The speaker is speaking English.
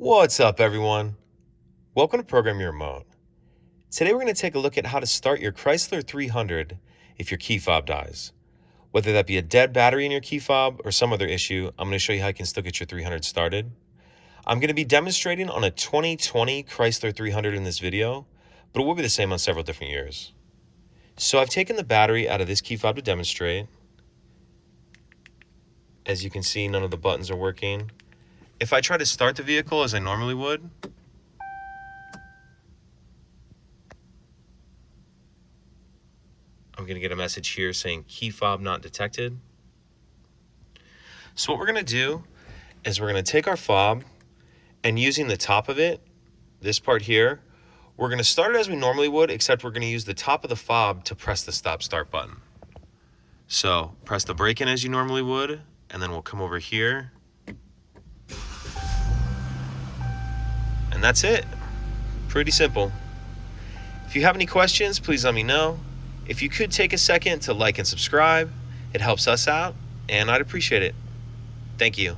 What's up, everyone? Welcome to Program Your Remote. Today we're going to take a look at how to start your Chrysler 300 if your key fob dies. Whether that be a dead battery in your key fob or some other issue, I'm going to show you how you can still get your 300 started. I'm going to be demonstrating on a 2020 Chrysler 300 in this video, but it will be the same on several different years. So I've taken the battery out of this key fob to demonstrate. As you can see, none of the buttons are working. If I try to start the vehicle as I normally would, I'm going to get a message here saying Key Fob Not Detected. So what we're going to do is we're going to take our fob and using the top of it, this part here, we're going to start it as we normally would, except we're going to use the top of the fob to press the stop-start button. So press the brake in as you normally would, and then we'll come over here. And that's it. Pretty simple. If you have any questions, please let me know. If you could take a second to like and subscribe, it helps us out, and I'd appreciate it. Thank you.